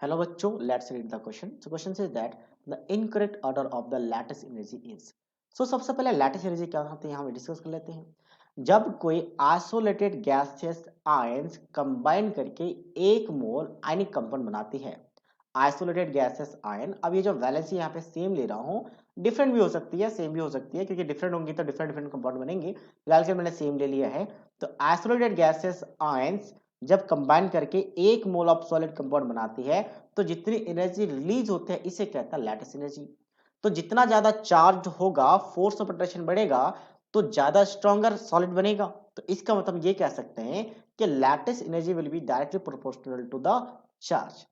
Hello बच्चों, let's read the question. So question says that the incorrect order of the lattice energy is. So सबसे पहले lattice energy क्या होती है यहाँ पे डिस्कस कर लेते हैं। जब कोई आइसोलेटेड गैसेस आयंस कंबाइन करके एक मोल आयनिक कंपाउंड बनाती है। आइसोलेटेड गैसेस आयन, अब ये जो वैलेंसी यहाँ पे सेम ले रहा हूँ, डिफरेंट भी हो सकती है, सेम भी हो सकती है, क्योंकि डिफरेंट होंगी तो डिफरेंट डिफरेंट कंपाउंड बनेंगे। फिलहाल के मैंने सेम ले लिया है। तो आइसोलेटेड गैसेस आयंस जब कंबाइन करके एक मोल ऑफ सॉलिड कंपाउंड बनाती है, तो जितनी एनर्जी रिलीज होती है इसे कहता है लैटिस एनर्जी। तो जितना ज्यादा चार्ज होगा, फोर्स ऑफ अट्रैक्शन बढ़ेगा, तो ज्यादा स्ट्रॉन्गर सॉलिड बनेगा। तो इसका मतलब ये कह सकते हैं कि lattice energy will be directly proportional to the charge.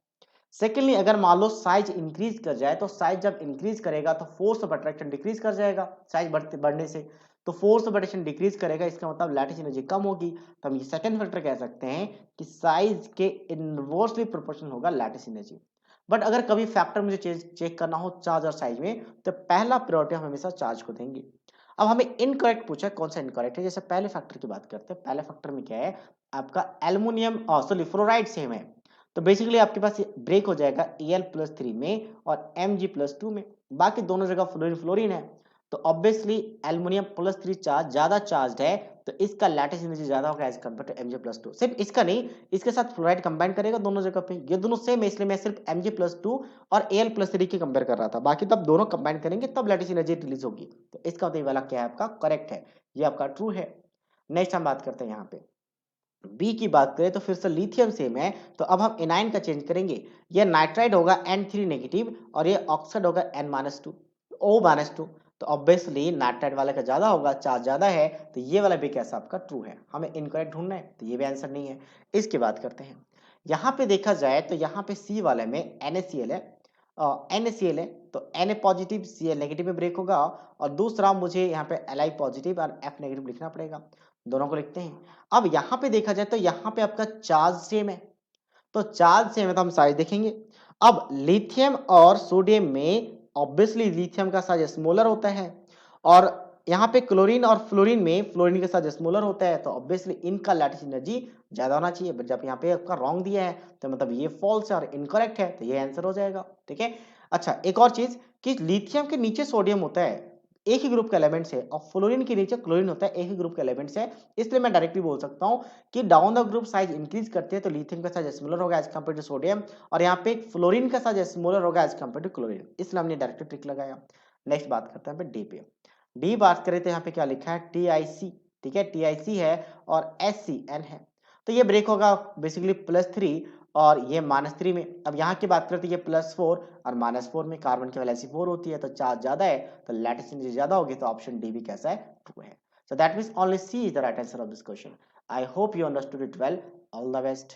Secondly, अगर मान लो साइज इंक्रीज कर जाए, तो साइज जब इंक्रीज करेगा तो फोर्स ऑफ अट्रैक्शन डिक्रीज कर जाएगा साइज बढ़ने से। तो फोर्स ऑफ अट्रैक्शन डिक्रीज करेगा, इसका मतलब लैटिस एनर्जी कम होगी। तो हम ये सेकंड फैक्टर कह सकते हैं कि साइज के इनवर्सली प्रोपोर्शनल होगा लैटिस एनर्जी। बट अगर कभी फैक्टर मुझे चेक करना हो चार्ज और साइज में, तो पहला प्रायोरिटी हम हमेशा चार्ज को देंगे। अब हमें इनकरेक्ट पूछा है, कौन सा इनकरेक्ट है। जैसे पहले फैक्टर की बात करते हैं, पहले फैक्टर में क्या है, आपका एल्युमिनियम सॉरी फ्लोराइड सेम है। तो बेसिकली आपके पास ब्रेक हो जाएगा Al+3 में और Mg+2 में। बाकी दोनों जगह फ्लोरीन फ्लोरीन है, तो ऑब्वियसली एल्युमिनियम+3 चार्ज ज्यादा चार्ज है, तो इसका लैटिस एनर्जी ज्यादा होगा एज कम्पेयर टू Mg+2। सिर्फ इसका नहीं, इसके साथ फ्लोराइड कंबाइन करेगा दोनों जगह पे, ये दोनों सेम है, इसलिए मैं सिर्फ Mg+2 और Al+3 की कंपेयर कर रहा था। बाकी तब दोनों कंबाइन करेंगे तब लैटिस एनर्जी रिलीज होगी। तो इसका मतलब ये वाला क्या है, आपका करेक्ट है, ये आपका ट्रू है। नेक्स्ट हम बात करते हैं यहाँ पे बी की बात करें, तो फिर से लिथियम सेम है, तो अब हम एनाइन का चेंज करेंगे। ये नाइट्राइड होगा N3 नेगेटिव और ये ऑक्साइड होगा N-2 O-2। तो ऑब्वियसली नाइट्राइड वाले का ज्यादा होगा, चार्ज ज्यादा है, तो ये वाला भी कैसा आपका ट्रू है। हमें इनकरेक्ट ढूंढना है, तो ये भी आंसर नहीं है। इसकी बात करते हैं, यहाँ पे देखा जाए तो यहाँ पे सी वाले में NaCl है, NaCl है, तो Na पॉजिटिव Cl नेगेटिव में ब्रेक होगा। और दूसरा मुझे यहाँ पे Li पॉजिटिव और F नेगेटिव लिखना पड़ेगा, दोनों को लिखते हैं। अब यहाँ पे देखा जाए तो यहाँ पे आपका चार्ज सेम है, तो चार्ज सेम है तो हम साइज देखेंगे। अब लिथियम और सोडियम में ऑब्वियसली लिथियम का साइज स्मॉलर होता है, और यहाँ पे क्लोरीन और फ्लोरीन में फ्लोरीन का साइज स्मॉलर होता है, तो ऑब्वियसली इनका लैटिस एनर्जी ज्यादा होना चाहिए। बट जब यहाँ पे आपका रॉन्ग दिया है, तो मतलब ये फॉल्स है और इनकरेक्ट है, तो ये आंसर हो जाएगा। ठीक है। अच्छा, एक और चीज कि लिथियम के नीचे सोडियम होता है, एक ही ग्रुप का एलिमेंट्स है, और फ्लोरीन के नीचे क्लोरीन होता है, एक ही ग्रुप का एलिमेंट्स है। इसलिए मैं डायरेक्टली बोल सकता हूँ कि down the group size increase करते हैं तो लिथियम का साइज स्मॉलर होगा एज कंपेयर टू सोडियम, और यहाँ पे फ्लोरीन का साइज स्मॉलर होगा एज कंपेयर टू क्लोरीन, इसलिए हमने डायरेक्ट ट्रिक लगाया। नेक्स्ट बात करते हैं डी पे। डी बात करें तो यहाँ पे क्या लिखा है, TiC। ठीक है, TiC है और SCN है, तो ये ब्रेक होगा बेसिकली +3 और ये -3 में। अब यहाँ की बात करते हैं, ये +4 और -4 में कार्बन की वैलेंसी 4 होती है, तो चार्ज ज्यादा है, तो लैटिस एनर्जी ज्यादा होगी, तो ऑप्शन डी भी कैसा है, ट्रू है। So that means only C is the right answer of this question. I hope you understood it well. All the best.